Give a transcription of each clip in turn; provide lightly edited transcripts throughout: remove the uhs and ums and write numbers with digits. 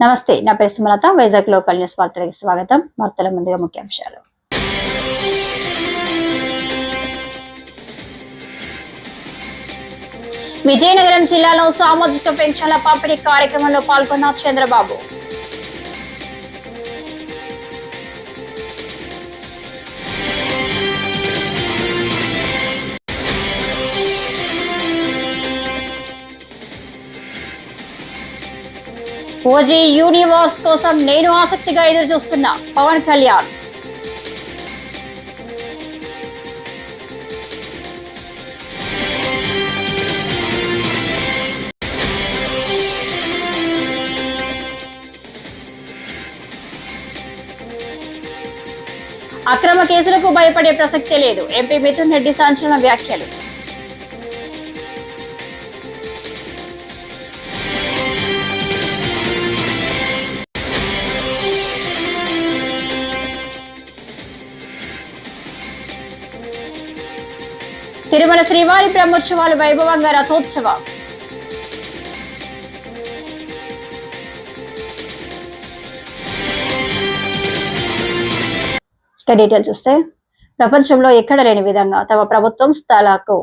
నమస్తే, నా పేరు సుమలత. వైజాగ్ లోకల్ న్యూస్ వార్తలకు స్వాగతం. వార్తల ముందుగా ముఖ్యాంశాలు. విజయనగరం జిల్లాలో సామాజిక పెన్షన్ల పంపిణీ కార్యక్రమంలో పాల్గొన్న చంద్రబాబు. ఓజీ యూనివర్స్ కోసం నేను ఆసక్తిగా ఎదురు చూస్తున్నా పవన్ కళ్యాణ్. అక్రమ కేసులకు భయపడే ప్రసక్తే లేదు, ఎంపీ మిథున్ రెడ్డి సంచలన వ్యాఖ్యలు. తిరుమల శ్రీవారి బ్రహ్మోత్సవాలు వైభవంగా రథోత్సవం. డీటెయిల్ చూస్తే, ప్రపంచంలో ఎక్కడ లేని విధంగా తమ ప్రభుత్వం స్థలాలకు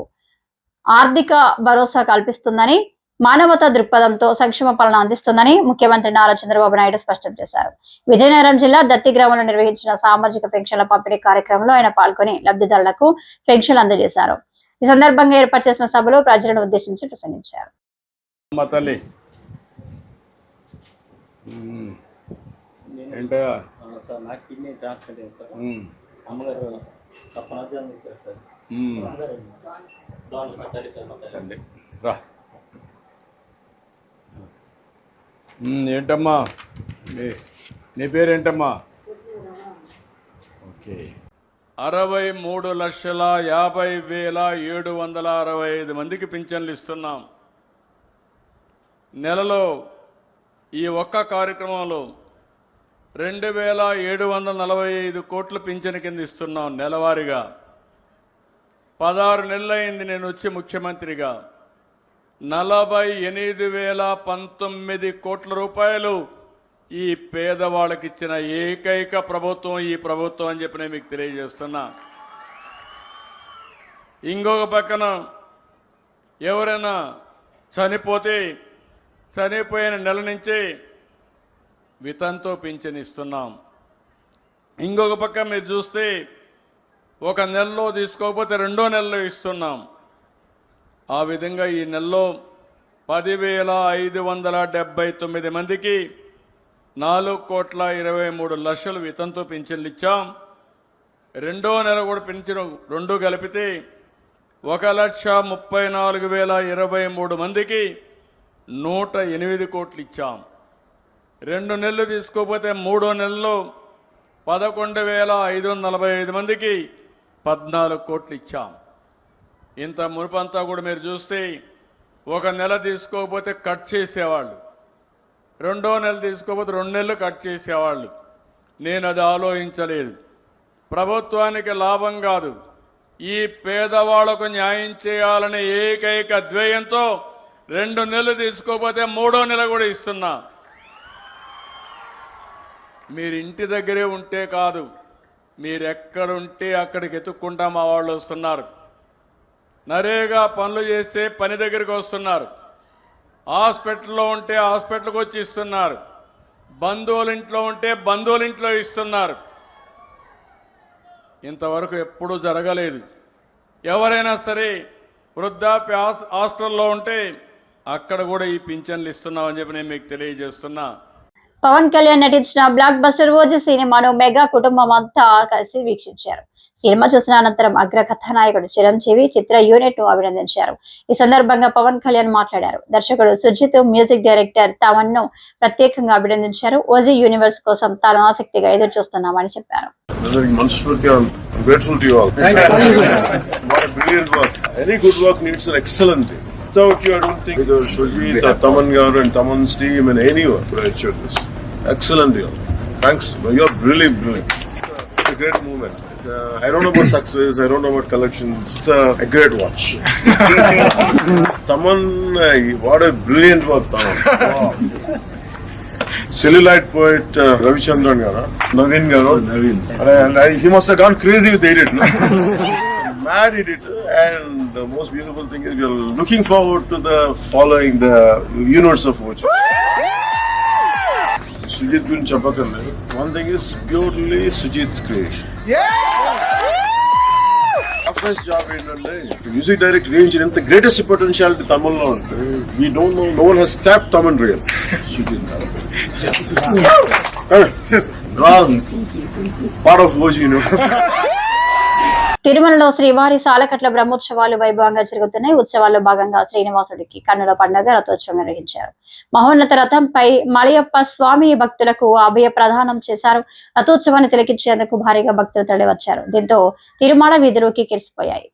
ఆర్థిక భరోసా కల్పిస్తుందని, మానవతా దృక్పథంతో సంక్షేమ పాలన అందిస్తుందని ముఖ్యమంత్రి నారా చంద్రబాబు నాయుడు స్పష్టం చేశారు. విజయనగరం జిల్లా దత్తి గ్రామంలో నిర్వహించిన సామాజిక పెన్షన్ల పంపిణీ కార్యక్రమంలో ఆయన పాల్గొని లబ్ధిదారులకు పెన్షన్లు అందజేశారు. ఈ సందర్భంగా ఏర్పాటు చేసిన సభలో ప్రజలను ఉద్దేశించి ప్రసంగించారు. ఏంటమ్మా నీ పేరేంటమ్మా? ఓకే. 63,50,765 మందికి పింఛన్లు ఇస్తున్నాం. నెలలో ఈ ఒక్క కార్యక్రమంలో 2,745 కోట్ల పింఛన్ కింద ఇస్తున్నాం నెలవారీగా. 16 నెలలైంది నేను వచ్చి ముఖ్యమంత్రిగా. 48,019 కోట్ల రూపాయలు ఈ పేదవాళ్ళకి ఇచ్చిన ఏకైక ప్రభుత్వం ఈ ప్రభుత్వం అని చెప్పి నేను మీకు తెలియజేస్తున్నా. ఇంకొక పక్కన ఎవరైనా చనిపోతే చనిపోయిన నెల నుంచి వితంతో పింఛన్ ఇస్తున్నాం. ఇంకొక పక్క మీరు చూస్తే ఒక నెలలో తీసుకోకపోతే రెండో నెలలో ఇస్తున్నాం. ఆ విధంగా ఈ నెలలో 10,579 మందికి 4,23,00,000 వితంతో పింఛన్లు ఇచ్చాం. రెండో నెల కూడా పింఛను రెండు కలిపితే 1,34,023 మందికి 108 కోట్లు ఇచ్చాం. 2 నెలలు తీసుకోకపోతే మూడో నెలలో 11,545 మందికి 14 కోట్లు ఇచ్చాం. ఇంత మునుపంతా కూడా మీరు చూస్తే ఒక నెల తీసుకోకపోతే కట్ చేసేవాళ్ళు, రెండో నెల తీసుకోకపోతే 2 నెలలు కట్ చేసేవాళ్ళు. నేను అది ఆలోచించలేదు. ప్రభుత్వానికి లాభం కాదు, ఈ పేదవాళ్లకు న్యాయం చేయాలనే ఏకైక ధ్యేయంతో 2 నెలలు తీసుకోకపోతే మూడో నెల కూడా ఇస్తున్నా. మీరు ఇంటి దగ్గరే ఉంటే కాదు, మీరెక్కడుంటే అక్కడికి ఎత్తుక్కుంటా మా వాళ్ళు వస్తున్నారు. నరేగా పనులు చేస్తే పని దగ్గరికి వస్తున్నారు. హాస్పిటల్లో ఉంటే హాస్పిటల్కి వచ్చి ఇస్తున్నారు. బంధువుల ఇంట్లో ఉంటే బంధువుల ఇంట్లో ఇస్తున్నారు. ఇంతవరకు ఎప్పుడూ జరగలేదు. ఎవరైనా సరే వృద్ధాప్య హాస్టల్లో ఉంటే అక్కడ కూడా ఈ పింఛన్లు ఇస్తున్నామని చెప్పి నేను మీకు తెలియజేస్తున్నా. పవన్ కళ్యాణ్ నటించిన బ్లాక్ బస్టర్ ఓజీ సినిమాను మెగా కుటుంబం అంతా కలిసి వీక్షించారు. సినిమా చూసిన అనంతరం అగ్ర కథానాయకుడు చిరంజీవి చిత్ర యూనిట్ ను అభినందించారు. ఈ సందర్భంగా పవన్ కళ్యాణ్ మాట్లాడారు. దర్శకుడు సుజిత్, మ్యూజిక్ డైరెక్టర్ తమన్ ను ప్రత్యేకంగా అభినందించారు. ఓజీ యూనివర్స్ కోసం తాను ఆసక్తిగా ఎదురు చూస్తున్నామని చెప్పారు. Without you, I don't think either Sujit or Taman Garu and Taman's team and anyone could have achieved this. Excellent, deal. Thanks. You're really brilliant. It's a great movement. I don't know about success. I don't know about collections. It's a great watch. Taman, what a brilliant work, Taman. Wow. celluloid poet Ravichandran garu, Naveen garu, and he must have gone crazy with Edit. No? Mad Edit. And the most beautiful thing is we are looking forward to the following the universe of Ocho. Sujit guరించి చెప్పకర్లేదు. One thing is purely Sujit's creation. Toughest job ఏంటంటే music direct range ఎంత greatest potentiality తమిళ్లో ఉంటే we don't know, no one has tapped Tamil real. Sujit part of Ojo, you know. తిరుమలలో శ్రీవారి సాలకట్ల బ్రహ్మోత్సవాలు వైభవంగా జరుగుతున్నాయి. ఉత్సవాల్లో భాగంగా శ్రీనివాసుడికి కన్నుల పండుగ రథోత్సవం నిర్వహించారు. మహోన్నత రథంపై మలయప్ప స్వామి భక్తులకు అభయ ప్రదానం చేశారు. రథోత్సవాన్ని తిలకించేందుకు భారీగా భక్తులు తరలివచ్చారు. దీంతో తిరుమల వీధులు కిక్కిరిసిపోయాయి.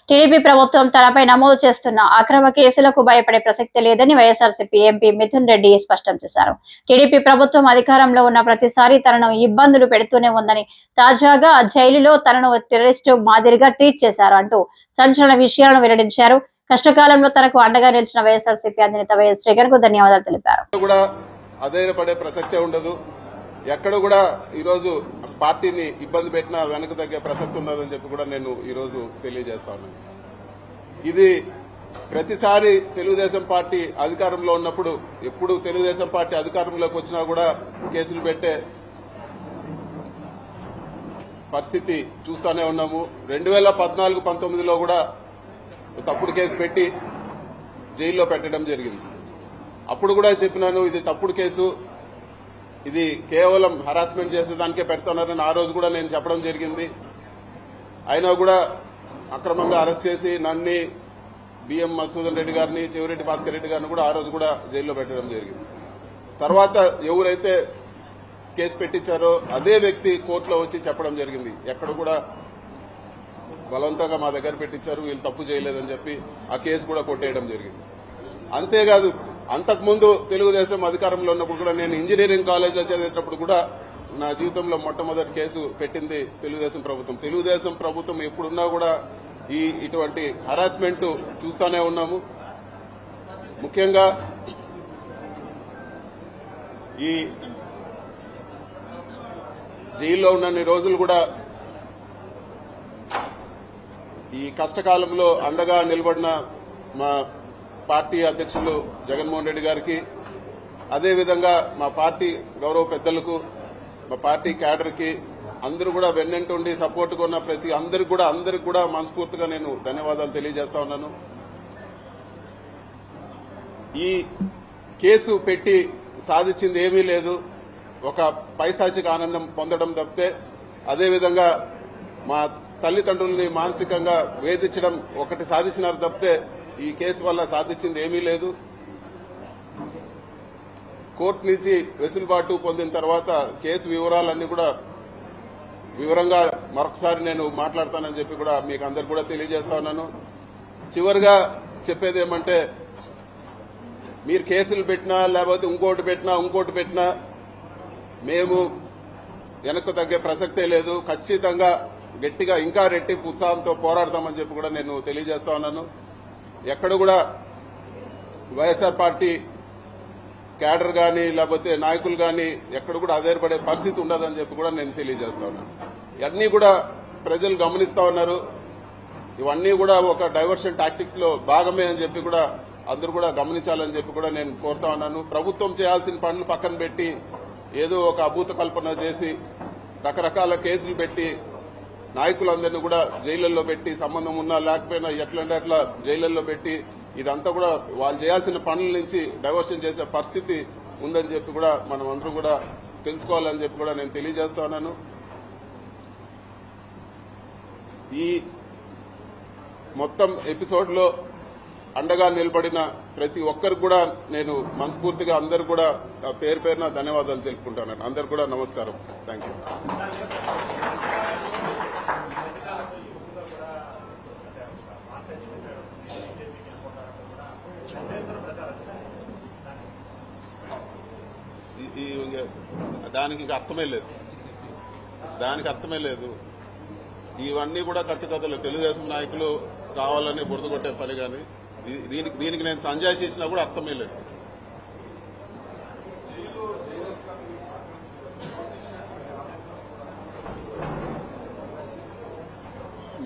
టీడీపీ ప్రభుత్వం తనపై నమోదు చేస్తున్న అక్రమ కేసులకు భయపడే ప్రసక్తి లేదని వైఎస్ఆర్సీపీ ఎంపీ మిథున్ రెడ్డి స్పష్టం చేశారు. టీడీపీ ప్రభుత్వం అధికారంలో ఉన్న ప్రతిసారి తనను ఇబ్బందులు పెడుతూనే ఉందని, తాజాగా జైలులో తనను టెర్రరిస్టు మాదిరిగా ట్రీట్ చేశారు అంటూ సంచలన విషయాలను వెల్లడించారు. కష్టకాలంలో తనకు అండగా నిలిచిన వైఎస్ఆర్సీపీ అధినేత వైఎస్ జగన్ కు ధన్యవాదాలు తెలిపారు. అధైర్యపడే ప్రసక్తే ఉండదు. ఎక్కడ కూడా ఈరోజు పార్టీని ఇబ్బంది పెట్టినా వెనక తగ్గే ప్రసక్తి ఉండదని చెప్పి కూడా నేను ఈరోజు తెలియజేస్తాను. ఇది ప్రతిసారి తెలుగుదేశం పార్టీ అధికారంలో ఉన్నప్పుడు, ఎప్పుడు తెలుగుదేశం పార్టీ అధికారంలోకి వచ్చినా కూడా కేసులు పెట్టే పరిస్థితి చూస్తూనే ఉన్నాము. 2014-19లో కూడా తప్పుడు కేసు పెట్టి జైల్లో పెట్టడం జరిగింది. అప్పుడు కూడా చెప్పినాను, ఇది తప్పుడు కేసు, ఇది కేవలం హరాస్మెంట్ చేసేదానికే పెడుతున్నారని ఆ రోజు కూడా నేను చెప్పడం జరిగింది. అయినా కూడా అక్రమంగా అరెస్ట్ చేసి నన్ను, బిఎం మధుసూదన్ రెడ్డి గారిని, చెవిరెడ్డి భాస్కర్ రెడ్డి గారిని కూడా ఆ రోజు కూడా జైల్లో పెట్టడం జరిగింది. తర్వాత ఎవరైతే కేసు పెట్టించారో అదే వ్యక్తి కోర్టులో వచ్చి చెప్పడం జరిగింది, ఎక్కడ కూడా బలవంతంగా మా దగ్గర పెట్టించారు, వీళ్ళు తప్పు చేయలేదని చెప్పి ఆ కేసు కూడా కొట్టేయడం జరిగింది. అంతేకాదు, అంతకుముందు తెలుగుదేశం అధికారంలో ఉన్నప్పుడు కూడా నేను ఇంజనీరింగ్ కాలేజ్లో చదివేటప్పుడు కూడా నా జీవితంలో మొట్టమొదటి కేసు పెట్టింది తెలుగుదేశం ప్రభుత్వం. తెలుగుదేశం ప్రభుత్వం ఎప్పుడున్నా కూడా ఇటువంటి హరాస్మెంట్ చూస్తూనే ఉన్నాము. ముఖ్యంగా ఈ జైల్లో ఉన్నన్ని రోజులు కూడా ఈ కష్టకాలంలో అండగా నిలబడిన మా పార్టీ అధ్యక్షులు జగన్మోహన్ రెడ్డి గారికి, అదేవిధంగా మా పార్టీ గౌరవ పెద్దలకు, మా పార్టీ క్యాడర్కి అందరూ కూడా వెన్నంటుండి సపోర్ట్గా ఉన్న ప్రతి అందరికి కూడా మనస్ఫూర్తిగా నేను ధన్యవాదాలు తెలియజేస్తా ఉన్నాను. ఈ కేసు పెట్టి సాధించింది ఏమీ లేదు, ఒక పైశాచిక ఆనందం పొందడం తప్పితే, అదేవిధంగా మా తల్లిదండ్రుల్ని మానసికంగా వేధించడం ఒకటి సాధించినారు తప్పితే ఈ కేసు వల్ల సాధించింది ఏమీ లేదు. కోర్టు నుంచి వెసులుబాటు పొందిన తర్వాత కేసు వివరాలన్నీ కూడా వివరంగా మరొకసారి నేను మాట్లాడతానని చెప్పి కూడా మీకు అందరు కూడా తెలియజేస్తా ఉన్నాను. చివరిగా చెప్పేది ఏమంటే, మీరు కేసులు పెట్టినా లేకపోతే ఇంకోటి పెట్టినా మేము వెనక్కు తగ్గే ప్రసక్తే లేదు. ఖచ్చితంగా గట్టిగా ఇంకా రెట్టింపు ఉత్సాహంతో పోరాడతామని చెప్పి కూడా నేను తెలియజేస్తా ఉన్నాను. ఎక్కడ కూడా వైఎస్ఆర్ పార్టీ క్యాడర్ కానీ లేకపోతే నాయకులు కానీ ఎక్కడ కూడా ఆధారపడే పరిస్థితి ఉండదని చెప్పి కూడా నేను తెలియజేస్తా ఉన్నాను. ఇవన్నీ కూడా ప్రజలు గమనిస్తా ఉన్నారు. ఇవన్నీ కూడా ఒక డైవర్షన్ టాక్టిక్స్ లో భాగమే అని చెప్పి కూడా అందరూ కూడా గమనించాలని చెప్పి కూడా నేను కోరుతా ఉన్నాను. ప్రభుత్వం చేయాల్సిన పనులు పక్కన పెట్టి ఏదో ఒక అభూత కల్పన చేసి రకరకాల కేసులు పెట్టి నాయకులందరినీ కూడా జైళ్లలో పెట్టి, సంబంధం ఉన్నా లేకపోయినా ఎట్లంటే అట్లా జైళ్లలో పెట్టి, ఇదంతా కూడా వాళ్ళు చేయాల్సిన పనుల నుంచి డైవర్షన్ చేసే పరిస్థితి ఉందని చెప్పి కూడా మనం అందరం కూడా తెలుసుకోవాలని చెప్పి కూడా నేను తెలియజేస్తా ఉన్నాను. ఈ మొత్తం ఎపిసోడ్ లో అండగా నిలబడిన ప్రతి ఒక్కరికి కూడా నేను మనస్ఫూర్తిగా అందరు కూడా పేరు పేరున ధన్యవాదాలు తెలుపుకుంటాను. అందరు కూడా నమస్కారం. Thank you. దానికి ఇంకా అర్థమే లేదు. ఇవన్నీ కూడా కట్టుకథలు, తెలుగుదేశం నాయకులు కావాలని బురద కొట్టే పని. కానీ దీనికి నేను సంజయ్ చేసినా కూడా అర్థమే లేదు.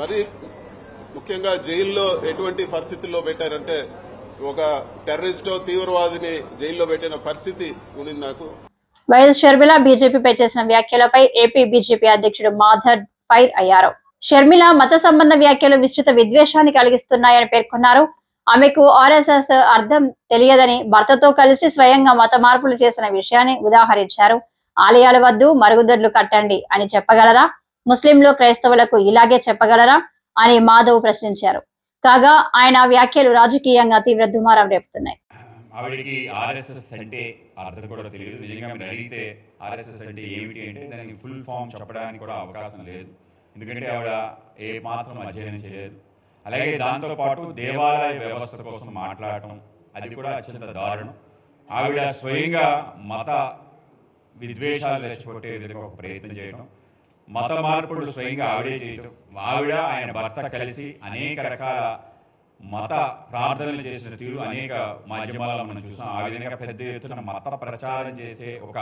మరి ముఖ్యంగా జైల్లో ఎటువంటి పరిస్థితుల్లో పెట్టారంటే, ఒక టెర్రరిస్టో తీవ్రవాదిని జైల్లో పెట్టిన పరిస్థితి ఉంది నాకు. వైఎస్ షర్మిల బీజేపీపై చేసిన వ్యాఖ్యలపై ఏపీ బీజేపీ అధ్యక్షుడు మాధవ్ ఫైర్ అయ్యారు. షర్మిల మత సంబంధ వ్యాఖ్యలు విస్తృత విద్వేషాన్ని కలిగిస్తున్నాయని పేర్కొన్నారు. ఆమెకు ఆర్ఎస్ఎస్ అర్థం తెలియదని, భర్తతో కలిసి స్వయంగా మత మార్పులు చేసిన విషయాన్ని ఉదాహరించారు. ఆలయాల వద్దు మరుగుదొడ్లు కట్టండి అని చెప్పగలరా? ముస్లింలు క్రైస్తవులకు ఇలాగే చెప్పగలరా అని మాధవ్ ప్రశ్నించారు. కాగా ఆయన వ్యాఖ్యలు రాజకీయంగా తీవ్ర దుమారం రేపుతున్నాయి. ఆవిడికి ఆర్ఎస్ఎస్ అంటే అర్థం కూడా తెలియదు. నిజంగా మీరు అడిగితే ఆర్ఎస్ఎస్ అంటే ఏమిటి అంటే దానికి ఫుల్ ఫామ్ చెప్పడానికి కూడా అవకాశం లేదు. ఎందుకంటే ఆవిడ ఏ మాత్రం అధ్యయనం చేయలేదు. అలాగే దాంతోపాటు దేవాలయ వ్యవస్థ కోసం మాట్లాడటం అది కూడా అత్యంత దారుణం. ఆవిడ స్వయంగా మత విద్వేషాలు రెచ్చగొట్టే విధంగా ఒక ప్రయత్నం చేయడం, మత మార్పులు స్వయంగా ఆవిడే చేయటం, ఆవిడ ఆయన భర్త కలిసి అనేక రకాల మత ప్రార్థనలు చేసిన తీరు అనేక మాధ్యమాలలో మనం చూసాం. ఆ విధంగా పెద్ద ఎత్తున మత ప్రచారం చేసే ఒక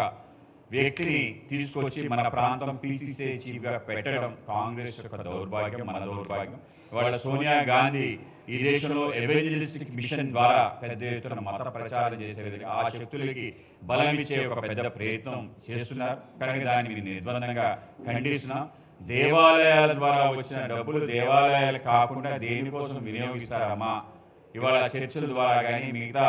వ్యక్తిని తీసుకొచ్చి మన ప్రాంతం పీసీసీ చీఫ్ గా పెట్టడం కాంగ్రెస్ యొక్క దౌర్భాగ్యం, మన దౌర్భాగ్యం. ఇవాళ సోనియా గాంధీ ఈ దేశంలో ఎవెంజలిస్టిక్ మిషన్ ద్వారా పెద్ద ఎత్తున మత ప్రచారం చేసే విధంగా ఆ శక్తులకి బలం ఇచ్చే ఒక పెద్ద ప్రయత్నం చేస్తున్నారు. కనుక దాన్ని నిర్బంధంగా ఖండిస్తున్నాం. దేవాలయాల ద్వారా వచ్చిన డబ్బులు దేవాలయాలు కాకుండా దేనికోసం వినియోగిస్తారమ్మా? ఇవాళ చర్చల ద్వారా కానీ మిగతా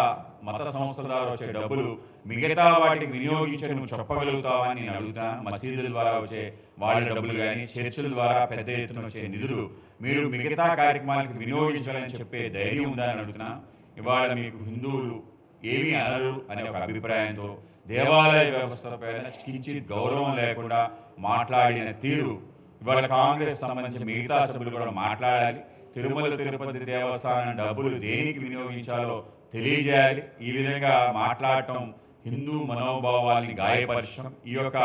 మత సంస్థల ద్వారా వచ్చే డబ్బులు మిగతా వాటికి వినియోగించే నువ్వు చెప్పగలుగుతావా అని నేను అడుగుతాను. మసీదుల ద్వారా వచ్చే వాళ్ళ డబ్బులు కానీ చర్చల ద్వారా పెద్ద ఎత్తున వచ్చే నిధులు మీరు మిగతా కార్యక్రమాలకు వినియోగించాలని చెప్పే ధైర్యం ఉందా అని అడుగుతున్నాను. ఇవాళ మీకు హిందువులు ఏమీ అనరు అనే ఒక అభిప్రాయంతో దేవాలయ వ్యవస్థలపైన కించిత్ గౌరవం లేకుండా మాట్లాడిన తీరు ఇవాళ కాంగ్రెస్ సంబంధించి మిగతా సభ్యులు కూడా మాట్లాడాలి. తిరుమల తిరుపతి దేవస్థానం డబ్బులు దేనికి వినియోగించాలో తెలియజేయాలి. ఈ విధంగా మాట్లాడటం హిందూ మనోభావాల్ని గాయపరచడం. ఈ యొక్క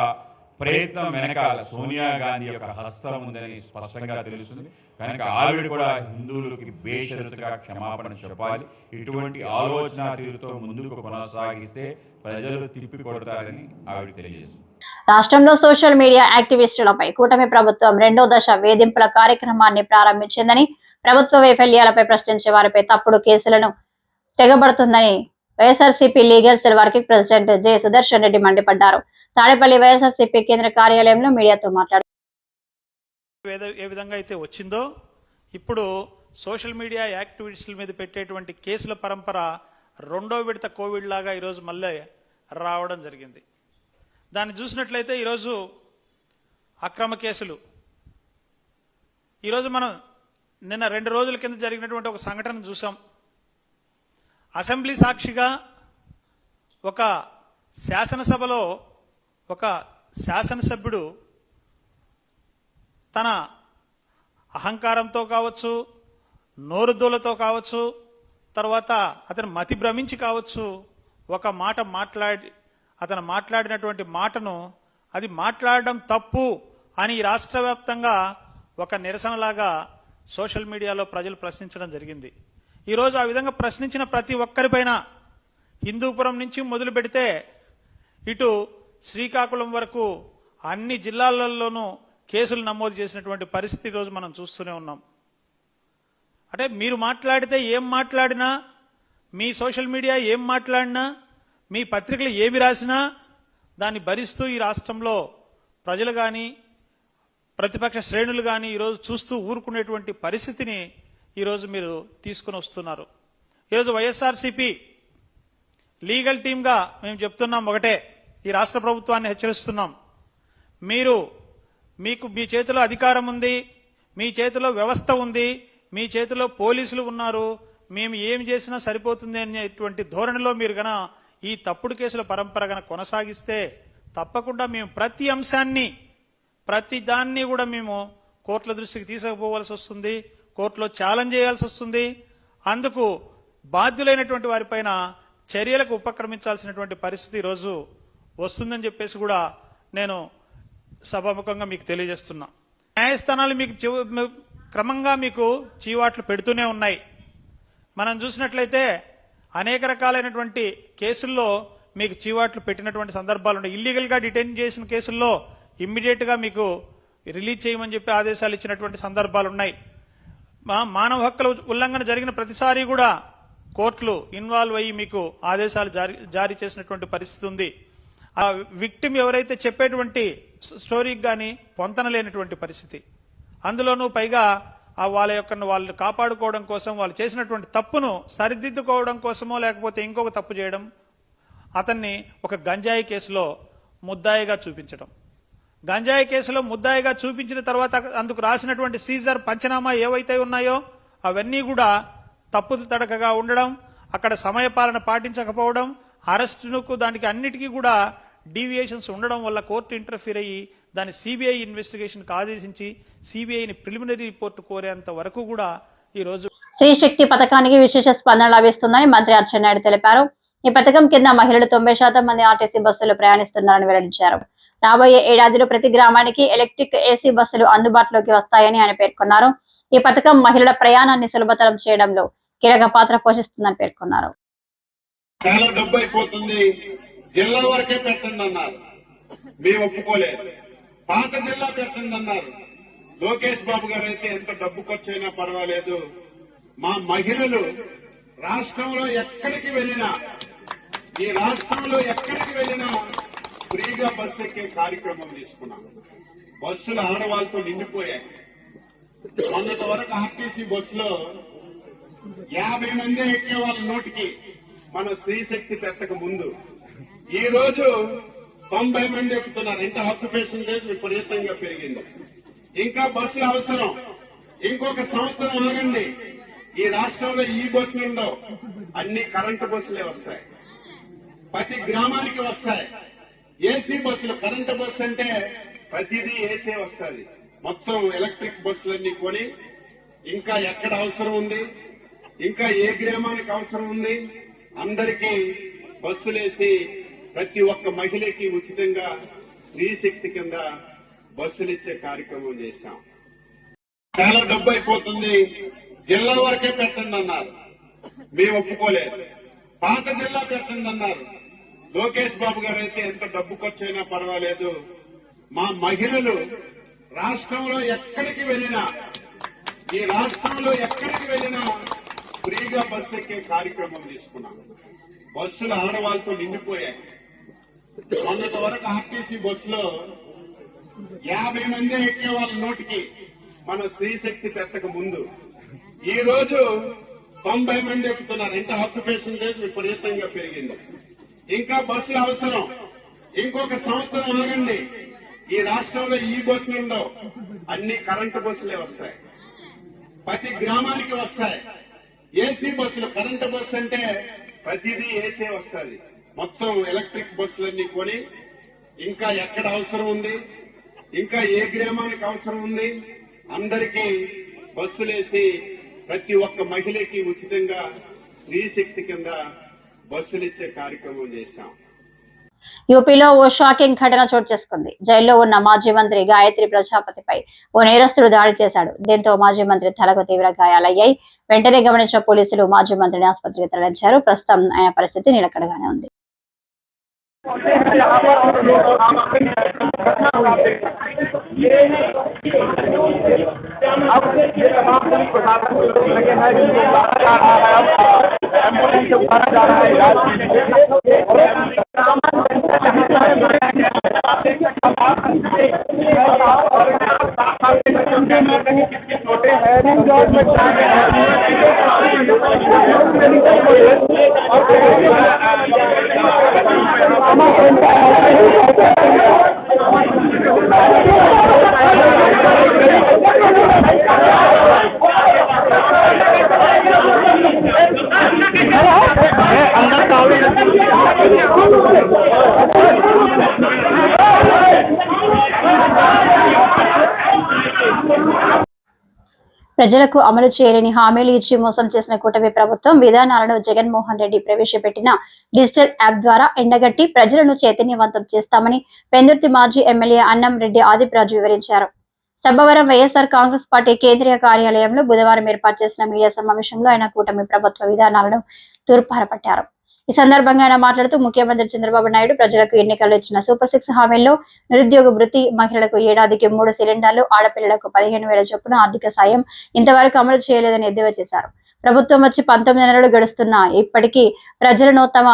ప్రయత్నం వెనకాల సోనియా గాంధీ యొక్క హస్తం ఉందని స్పష్టంగా తెలుస్తుంది. కనుక ఆవిడ కూడా హిందువులకి బేషరతుగా క్షమాపణ చెప్పాలి. ఇటువంటి ఆలోచన తీరుతో ముందుకు కొనసాగిస్తే ప్రజలు తిప్పి కొడతారని ఆవిడ తెలియజేస్తుంది. రాష్ట్రంలో సోషల్ మీడియా యాక్టివిస్టులపై కూటమి ప్రభుత్వం 2వ దశ వేధింపుల కార్యక్రమాన్ని ప్రారంభించిందని, ప్రభుత్వ వైఫల్యాలపై ప్రశ్నించే వారిపై తప్పుడు కేసులను తెగబడుతుందని YSRCP legal cell working president J Sudarshan Reddy మండిపడ్డారు. తాడేపల్లి వైఎస్ఆర్సీపీ కేంద్ర కార్యాలయంలో మీడియాతో మాట్లాడారు. ఏ విధంగా అయితే వచ్చిందో ఇప్పుడు సోషల్ మీడియా యాక్టివిస్టుల మీద పెట్టేటువంటి కేసుల పరంపర 2వ విడత కోవిడ్ లాగా ఈరోజు మళ్ళీ రావడం జరిగింది. దాన్ని చూసినట్లయితే ఈరోజు అక్రమ కేసులు, ఈరోజు మనం నిన్న 2 రోజుల కింద జరిగినటువంటి ఒక సంఘటన చూసాం. అసెంబ్లీ సాక్షిగా ఒక శాసనసభలో ఒక శాసనసభ్యుడు తన అహంకారంతో కావచ్చు, నోరుదోలతో కావచ్చు, తర్వాత అతను మతి భ్రమించి కావచ్చు, ఒక మాట అతను మాట్లాడినటువంటి మాటను అది మాట్లాడడం తప్పు అని రాష్ట్ర వ్యాప్తంగా ఒక నిరసనలాగా సోషల్ మీడియాలో ప్రజలు ప్రశ్నించడం జరిగింది. ఈరోజు ఆ విధంగా ప్రశ్నించిన ప్రతి ఒక్కరిపైన హిందూపురం నుంచి మొదలు పెడితే ఇటు శ్రీకాకుళం వరకు అన్ని జిల్లాలలోనూ కేసులు నమోదు చేసినటువంటి పరిస్థితి ఈరోజు మనం చూస్తూనే ఉన్నాం. అంటే మీరు మాట్లాడితే ఏం మాట్లాడినా, మీ సోషల్ మీడియా ఏం మాట్లాడినా, మీ పత్రికలు ఏమి రాసినా దాన్ని భరిస్తూ ఈ రాష్ట్రంలో ప్రజలు కానీ ప్రతిపక్ష శ్రేణులు కానీ ఈరోజు చూస్తూ ఊరుకునేటువంటి పరిస్థితిని ఈరోజు మీరు తీసుకుని వస్తున్నారు. ఈరోజు వైఎస్ఆర్సీపీ లీగల్ టీమ్గా మేము చెప్తున్నాం ఒకటే, ఈ రాష్ట్ర ప్రభుత్వాన్ని హెచ్చరిస్తున్నాం. మీకు మీ చేతిలో అధికారం ఉంది, మీ చేతిలో వ్యవస్థ ఉంది, మీ చేతిలో పోలీసులు ఉన్నారు, మేము ఏమి చేసినా సరిపోతుంది అనేటువంటి ధోరణిలో మీరు గన ఈ తప్పుడు కేసుల పరంపర గన కొనసాగిస్తే తప్పకుండా మేము ప్రతి అంశాన్ని ప్రతి దాన్ని కూడా మేము కోర్టుల దృష్టికి తీసుకుపోవాల్సి వస్తుంది, కోర్టులో ఛాలెంజ్ చేయాల్సి వస్తుంది. అందుకు బాధ్యులైనటువంటి వారిపైన చర్యలకు ఉపక్రమించాల్సినటువంటి పరిస్థితి ఈరోజు వస్తుందని చెప్పేసి కూడా నేను సభాముఖంగా మీకు తెలియజేస్తున్నా. న్యాయస్థానాలు మీకు క్రమంగా మీకు చీవాట్లు పెడుతూనే ఉన్నాయి. మనం చూసినట్లయితే అనేక రకాలైనటువంటి కేసుల్లో మీకు చీవాట్లు పెట్టినటువంటి సందర్భాలు ఉన్నాయి. ఇల్లీగల్గా డిటైన్ చేసిన కేసుల్లో ఇమ్మీడియట్గా మీకు రిలీజ్ చేయమని చెప్పి ఆదేశాలు ఇచ్చినటువంటి సందర్భాలు ఉన్నాయి. మానవ హక్కుల ఉల్లంఘన జరిగిన ప్రతిసారి కూడా కోర్టులు ఇన్వాల్వ్ అయ్యి మీకు ఆదేశాలు జారీ చేసినటువంటి పరిస్థితి ఉంది. ఆ విక్టిమ్ ఎవరైతే చెప్పేటువంటి స్టోరీకి కానీ పొంతన లేనటువంటి పరిస్థితి, అందులోనూ పైగా వాళ్ళు కాపాడుకోవడం కోసం వాళ్ళు చేసినటువంటి తప్పును సరిదిద్దుకోవడం కోసమో లేకపోతే ఇంకొక తప్పు చేయడం, అతన్ని ఒక గంజాయి కేసులో ముద్దాయిగా చూపించడం, గంజాయి కేసులో ముద్దాయిగా చూపించిన తర్వాత అందుకు రాసినటువంటి సీజర్ పంచనామా ఏవైతే ఉన్నాయో అవన్నీ కూడా తప్పులు తడకగా ఉండడం, అక్కడ సమయపాలన పాటించకపోవడం, అరెస్టుకు దానికి అన్నిటికీ కూడా డీవియేషన్స్ ఉండడం వల్ల కోర్టు ఇంటర్ఫీర్ అయ్యి దాన్ని సిబిఐ ఇన్వెస్టిగేషన్కి ఆదేశించి సిబిఐని ప్రిలిమినరీ రిపోర్ట్ కోరేంత వరకు కూడా ఈ రోజు శ్రీశక్తి పథకానికి విశేష స్పందన లభిస్తుందని మంత్రి అచ్చెన్నాయుడు తెలిపారు. ఈ పథకం కింద మహిళలు 90% మంది ఆర్టీసీ బస్సులు ప్రయాణిస్తున్నారని వెల్లడించారు. రాబోయే ఏడాదిలో ప్రతి గ్రామానికి ఎలక్ట్రిక్ ఏసీ బస్సులు అందుబాటులోకి వస్తాయని ఆయన పేర్కొన్నారు. ఈ పథకం మహిళల ప్రయాణాన్ని సులభతరం చేయడంలో కీలక పాత్ర పోషిస్తుందని పేర్కొన్నారు. చాలా డబ్బు అయిపోతుంది, జిల్లా వరకే పెట్టండి అన్నారు, మేము ఒప్పుకోలేదు. పాత జిల్లా పెట్టండి అన్నారు. లోకేష్ బాబు గారు అయితే ఎంత డబ్బు ఖర్చు అయినా పర్వాలేదు, మా మహిళలు రాష్ట్రంలో ఎక్కడికి వెళ్ళినా, ఈ రాష్ట్రంలో ఎక్కడికి వెళ్ళినా ఫ్రీగా బస్సు ఎక్కే కార్యక్రమం తీసుకున్నాం. బస్సులు ఆడవాళ్ళతో నిండిపోయాయి. మొన్నటి వరకు ఆర్టీసీ బస్సులో 50 మంది ఎక్కేవాళ్ళ నోటికి మన శ్రీశక్తి పెట్టక ముందు ఈ రోజు 90 మంది ఎక్కుతున్నారు. ఇంత ఆక్యుపేషన్ రేట్ విపరీతంగా పెరిగింది. ఇంకా బస్సులు అవసరం. ఇంకొక సంవత్సరం ఆగండి, ఈ రాష్ట్రంలో ఈ బస్సులు ఉండవు, అన్ని కరెంటు బస్సులే వస్తాయి, ప్రతి గ్రామానికి వస్తాయి. ఏసీ బస్సులు, కరెంటు బస్సు అంటే ప్రతిదీ ఏసీ వస్తుంది. మొత్తం ఎలక్ట్రిక్ బస్సులన్నీ కొని ఇంకా ఎక్కడ అవసరం ఉంది, ఇంకా ఏ గ్రామానికి అవసరం ఉంది, అందరికీ బస్సులేసి ప్రతి ఒక్క మహిళకి ఉచితంగా స్త్రీశక్తి కింద బస్సులు ఇచ్చే కార్యక్రమం చేశాం. చాలా డబ్బు అయిపోతుంది, జిల్లా వరకే పెట్టండి అన్నారు. మేము ఒప్పుకోలేదు. పాత జిల్లా పెట్టండి అన్నారు. లోకేష్ బాబు గారు అయితే ఎంత డబ్బు ఖర్చు అయినా పర్వాలేదు, మా మహిళలు రాష్ట్రంలో ఎక్కడికి వెళ్ళినా, ఈ రాష్ట్రంలో ఎక్కడికి వెళ్ళినా ఫ్రీగా బస్సు ఎక్కే కార్యక్రమం తీసుకున్నాం. బస్సులు ఆడవాళ్ళతో నిండిపోయాయి. మొన్నటి వరకు ఆర్టీసీ బస్సులో 50 మంది ఎక్కే వాళ్ళ నోటికి మన స్త్రీశక్తి పెట్టక ముందు ఈ రోజు 90 మంది ఎక్కుతున్నారు. అంటే ఆక్యుపేషన్ రేట్ విపరీతంగా పెరిగింది. ఇంకా బస్సులు అవసరం. ఇంకొక సంవత్సరం ఆగండి, ఈ రాష్ట్రంలో ఈ బస్సులు ఉండవు, అన్ని కరెంటు బస్సులే వస్తాయి. ప్రతి గ్రామానికి వస్తాయి ఏసీ బస్సులు. కరెంటు బస్సు అంటే ప్రతిదీ ఏసీ వస్తుంది. మొత్తం ఎలక్ట్రిక్ బస్సులన్నీ కొని ఇంకా ఎక్కడ అవసరం ఉంది, ఇంకా ఏ గ్రామానికి అవసరం ఉంది, అందరికీ బస్సులేసి ప్రతి ఒక్క మహిళకి ఉచితంగా స్త్రీశక్తి కింద బస్సులు ఇచ్చే కార్యక్రమం చేశాం. యూపీలో ఓ షాకింగ్ ఘటన చోటు చేసుకుంది. జైల్లో ఉన్న మాజీ మంత్రి గాయత్రి ప్రజాపతిపై ఓ నేరస్తుడు దాడి చేశాడు. దీంతో మాజీ మంత్రి తలకు తీవ్ర గాయాలయ్యాయి. వెంటనే గమనించిన పోలీసులు మాజీ మంత్రిని ఆసుపత్రికి తరలించారు. ప్రస్తుతం ఆయన పరిస్థితి నిలకడగానే ఉంది. ప్రజలకు అమలు చేయలేని హామీలు ఇచ్చి మోసం చేసిన కూటమి ప్రభుత్వం విధానాలను జగన్మోహన్ రెడ్డి ప్రవేశపెట్టిన డిజిటల్ యాప్ ద్వారా ఎండగట్టి ప్రజలను చైతన్యవంతం చేస్తామని పెందుర్తి మాజీ ఎమ్మెల్యే అన్నం రెడ్డి ఆదిప్రాజు వివరించారు. సబ్బవరం వైఎస్ఆర్ కాంగ్రెస్ పార్టీ కేంద్రీయ కార్యాలయంలో బుధవారం ఏర్పాటు చేసిన మీడియా సమావేశంలో ఆయన కూటమి ప్రభుత్వ విధానాలను తూర్పారపట్టారు. ఈ సందర్భంగా ఆయన మాట్లాడుతూ ముఖ్యమంత్రి చంద్రబాబు నాయుడు ప్రజలకు ఎన్నికల్లో ఇచ్చిన సూపర్ 6 హామీల్లో నిరుద్యోగ వృత్తి, మహిళలకు ఏడాదికి 3 సిలిండర్లు, ఆడపిల్లలకు 15,000 చొప్పున ఆర్థిక సాయం ఇంతవరకు అమలు చేయలేదని ఎద్దేవా చేశారు. ప్రభుత్వం వచ్చి 19 నెలలు గడుస్తున్నా ఇప్పటికీ ప్రజలను తమ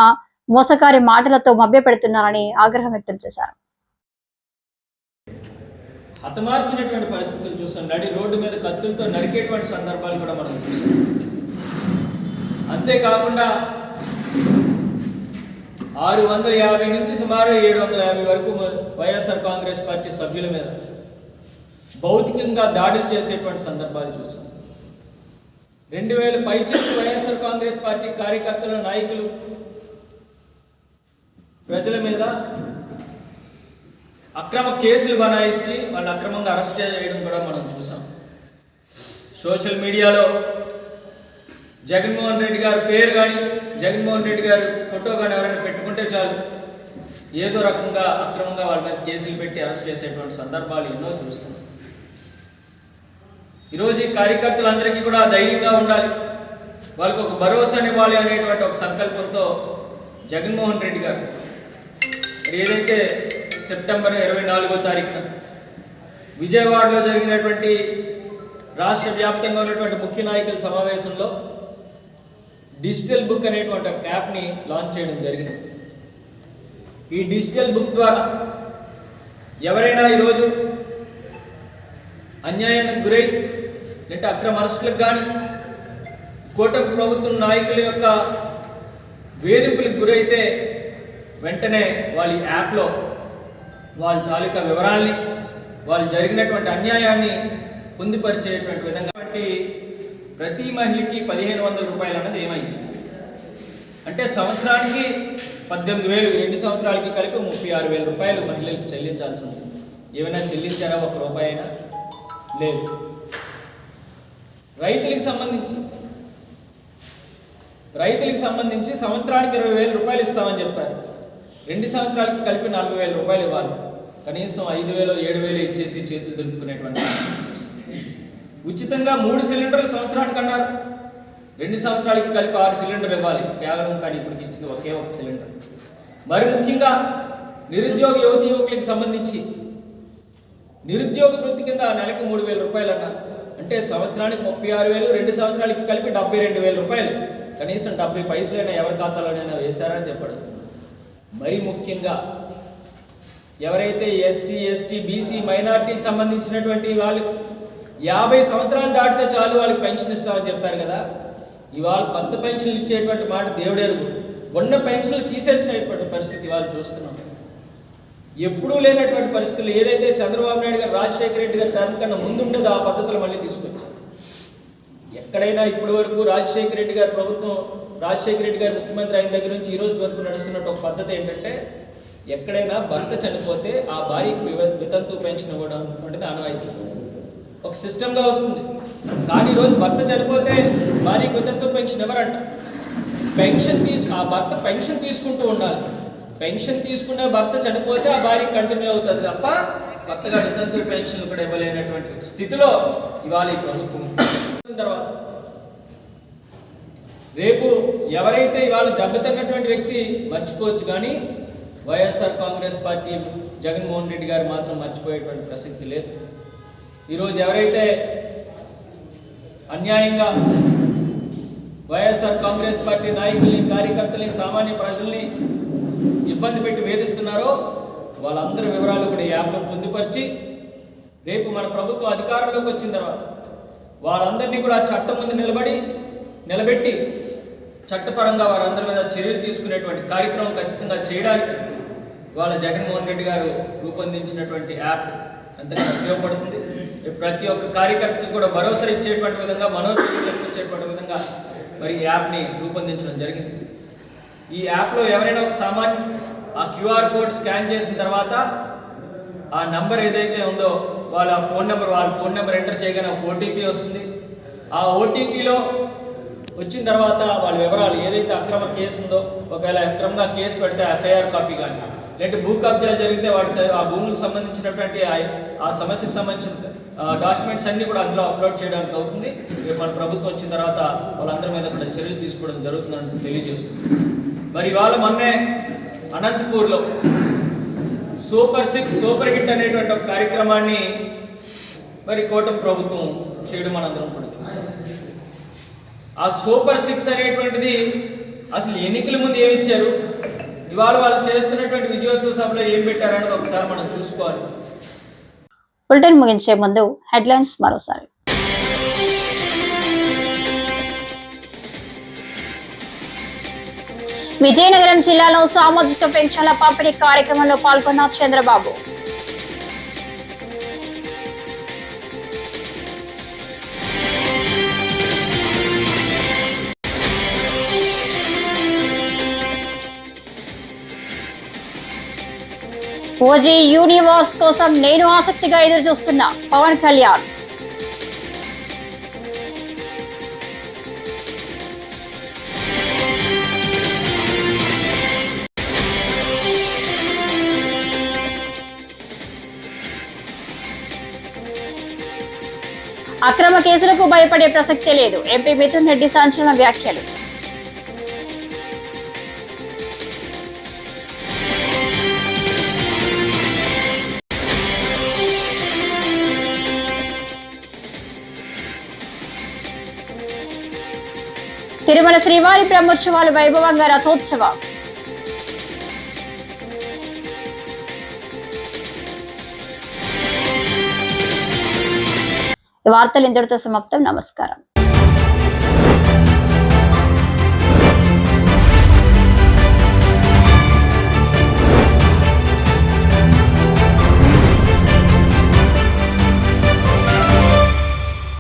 మోసకారి మాటలతో మభ్యపెడుతున్నారని ఆగ్రహం వ్యక్తం చేశారు. హతమార్చినటువంటి పరిస్థితులు చూసాం. నడి రోడ్డు మీద కత్తులతో నరికేటువంటి సందర్భాలు కూడా మనం చూసాం. అంతేకాకుండా 650 నుంచి సుమారు 750 వరకు వైఎస్ఆర్ కాంగ్రెస్ పార్టీ సభ్యుల మీద భౌతికంగా దాడులు చేసేటువంటి సందర్భాలు చూసాం. 2000 పైచిలకు వైఎస్ఆర్ కాంగ్రెస్ పార్టీ కార్యకర్తలు, నాయకులు ప్రజల మీద అక్రమ కేసులు బనాయించి వాళ్ళు అక్రమంగా అరెస్ట్ చేయడం కూడా మనం చూసాం. సోషల్ మీడియాలో జగన్మోహన్ రెడ్డి గారి పేరు కానీ, జగన్మోహన్ రెడ్డి గారి ఫోటో కానీ ఎవరైనా పెట్టుకుంటే చాలు ఏదో రకంగా అక్రమంగా వాళ్ళ మీద కేసులు పెట్టి అరెస్ట్ చేసేటువంటి సందర్భాలు ఎన్నో చూస్తున్నాం. ఈరోజు ఈ కార్యకర్తలందరికీ కూడా ధైర్యంగా ఉండాలి, వాళ్ళకు ఒక భరోసానివ్వాలి అనేటువంటి ఒక సంకల్పంతో జగన్మోహన్ రెడ్డి గారు ఏదైతే సెప్టెంబర్ 24వ తారీఖున విజయవాడలో జరిగినటువంటి రాష్ట్ర వ్యాప్తంగా ఉన్నటువంటి ముఖ్య నాయకుల సమావేశంలో డిజిటల్ బుక్ అనేటువంటి ఒక యాప్ని లాంచ్ చేయడం జరిగింది. ఈ డిజిటల్ బుక్ ద్వారా ఎవరైనా ఈరోజు అన్యాయానికి గురై లేదంటే అక్రమ అరెస్టులకు కానీ, కూటమి ప్రభుత్వం నాయకుల యొక్క వేధింపులకు గురైతే వెంటనే వాళ్ళ యాప్లో వాళ్ళ తాలూకా వివరాల్ని, వాళ్ళు జరిగినటువంటి అన్యాయాన్ని పొందుపరిచేటువంటి విధంగా ప్రతి మహిళకి 1,500 రూపాయలు అన్నది ఏమైంది అంటే సంవత్సరానికి 18,000, 2 సంవత్సరాలకి కలిపి 36,000 రూపాయలు మహిళలకు చెల్లించాల్సి ఉంది. ఏమైనా చెల్లించారా 1 రూపాయి అయినా? లేదు. రైతులకు సంబంధించి సంవత్సరానికి 20,000 రూపాయలు ఇస్తామని చెప్పారు. 2 సంవత్సరాలకి కలిపి 40,000 రూపాయలు ఇవ్వాలి. కనీసం 5,000 7,000 ఇచ్చేసి చేతులు దులుపుకునేటువంటి ఉచితంగా 3 సిలిండర్లు సంవత్సరానికి అన్నారు. 2 సంవత్సరాలకి కలిపి 6 సిలిండర్లు ఇవ్వాలి కేవలం. కానీ ఇప్పటికి ఇచ్చింది ఒకే ఒక సిలిండర్. మరి ముఖ్యంగా నిరుద్యోగ యువకులకు సంబంధించి నిరుద్యోగ వృత్తి కింద నెలకు 3,000 రూపాయలు అన్నారు. అంటే సంవత్సరానికి 36,000, 2 సంవత్సరాలకి కలిపి 72,000 రూపాయలు. కనీసం 70 పైసలైనా ఎవరి ఖాతాలోనైనా వేశారని చెప్పడుతున్నారు. మరి ముఖ్యంగా ఎవరైతే ఎస్సీ, ఎస్టీ, బీసీ, మైనారిటీకి సంబంధించినటువంటి వాళ్ళు 50 సంవత్సరాలు దాటితే చాలు వాళ్ళకి పెన్షన్ ఇస్తామని చెప్పారు కదా. ఇవాళ కొత్త పెన్షన్లు ఇచ్చేటువంటి మాట దేవుడెరుగు. ఉన్న పెన్షన్లు తీసేసినటువంటి పరిస్థితి వాళ్ళు చూస్తున్నాం. ఎప్పుడూ లేనటువంటి పరిస్థితులు ఏదైతే చంద్రబాబు నాయుడు గారు రాజశేఖర రెడ్డి గారి టర్మ్ కన్నా ముందుండేదో ఆ పద్ధతులు మళ్ళీ తీసుకొచ్చారు. ఎక్కడైనా ఇప్పటి వరకు రాజశేఖర రెడ్డి గారి ప్రభుత్వం, రాజశేఖర రెడ్డి గారు ముఖ్యమంత్రి అయిన దగ్గర నుంచి ఈ రోజు వరకు నడుస్తున్నట్టు ఒక పద్ధతి ఏంటంటే ఎక్కడైనా భర్త చనిపోతే ఆ భార్యకు వితంతు పెన్షన్ ఇవ్వడం అనేది ఆనవాయితీ, ఒక సిస్టమ్గా వస్తుంది. కానీ ఈరోజు భర్త చనిపోతే భార్యకు వితంతు పెన్షన్ ఎవరంట? ఆ భర్త పెన్షన్ తీసుకుంటూ ఉండాలి. పెన్షన్ తీసుకునే భర్త చనిపోతే ఆ భార్య కంటిన్యూ అవుతుంది తప్ప కొత్తగా వితంతు పెన్షన్లు కూడా ఇవ్వలేనటువంటి స్థితిలో ఇవాళ ఈ ప్రభుత్వం తర్వాత రేపు ఎవరైతే ఇవాళ దెబ్బతిన్నటువంటి వ్యక్తి మర్చిపోవచ్చు, కానీ వైఎస్ఆర్ కాంగ్రెస్ పార్టీ జగన్మోహన్ రెడ్డి గారు మాత్రం మర్చిపోయేటువంటి ప్రసక్తి లేదు. ఈరోజు ఎవరైతే అన్యాయంగా వైఎస్ఆర్ కాంగ్రెస్ పార్టీ నాయకుల్ని, కార్యకర్తల్ని, సామాన్య ప్రజల్ని ఇబ్బంది పెట్టి వేధిస్తున్నారో వాళ్ళందరి వివరాలు కూడా యాప్లో పొందుపరిచి రేపు మన ప్రభుత్వం అధికారంలోకి వచ్చిన తర్వాత వాళ్ళందరినీ కూడా చట్టం ముందు నిలబెట్టి చట్టపరంగా వారందరి మీద చర్యలు తీసుకునేటువంటి కార్యక్రమం ఖచ్చితంగా చేయడానికి వాళ్ళ జగన్మోహన్ రెడ్డి గారు రూపొందించినటువంటి యాప్ ఎంతగానో ఉపయోగపడుతుంది. ప్రతి ఒక్క కార్యకర్తకి కూడా భరోసా ఇచ్చేటువంటి విధంగా, మనోధైర్యం కల్పించేటువంటి విధంగా మరి ఈ యాప్ని రూపొందించడం జరిగింది. ఈ యాప్లో ఎవరైనా ఒక సామాన్య ఆ క్యూఆర్ కోడ్ స్కాన్ చేసిన తర్వాత ఆ నంబర్ ఏదైతే ఉందో వాళ్ళ ఫోన్ నెంబర్ ఎంటర్ చేయగానే ఒక ఓటీపీ వస్తుంది. ఆ ఓటీపీలో వచ్చిన తర్వాత వాళ్ళ వివరాలు ఏదైతే అక్రమ కేసు ఉందో, ఒకవేళ అక్రమంగా కేసు పెడితే ఎఫ్ఐఆర్ కాపీ కానీ, లేదంటే భూ కబ్జాలు జరిగితే ఆ భూములకు సంబంధించినటువంటి ఆ సమస్యకు సంబంధించిన డాక్యుమెంట్స్ అన్నీ కూడా అందులో అప్లోడ్ చేయడానికి అవుతుంది. రేపు మన ప్రభుత్వం వచ్చిన తర్వాత వాళ్ళందరి మీద కూడా చర్యలు తీసుకోవడం జరుగుతుందని తెలియజేసుకుంది. మరి ఇవాళ మొన్నే అనంతపూర్లో సూపర్ 6 సూపర్ హిట్ అనేటువంటి ఒక కార్యక్రమాన్ని మరి కూటమి ప్రభుత్వం చేయడం మనందరం కూడా చూసాం. ఆ సూపర్ 6 అనేటువంటిది అసలు ఎన్నికల ముందు ఏమిచ్చారు, ఇవాళ వాళ్ళు చేస్తున్నటువంటి విజయోత్సవ సభలో ఏం పెట్టారన్నది ఒకసారి మనం చూసుకోవాలి. బులెటిన్ ముగించే ముందు హెడ్లైన్స్ మరోసారి. విజయనగరం జిల్లాలో సామాజిక పెన్షన్ల పంపిణీ కార్యక్రమంలో పాల్గొన్న చంద్రబాబు. ఓజీ యూనివర్స్ కోసం నేను ఆసక్తిగా ఎదురు చూస్తున్నా పవన్ కళ్యాణ్. అక్రమ కేసులకు భయపడే ప్రసక్తే లేదు, ఎంపీ మిథున్ రెడ్డి సంచలన వ్యాఖ్యలు. తిరుమల శ్రీవారి బ్రహ్మోత్సవాలు వైభవంగా రథోత్సవం. వార్తలు ఇంతటితో సమాప్తం. నమస్కారం.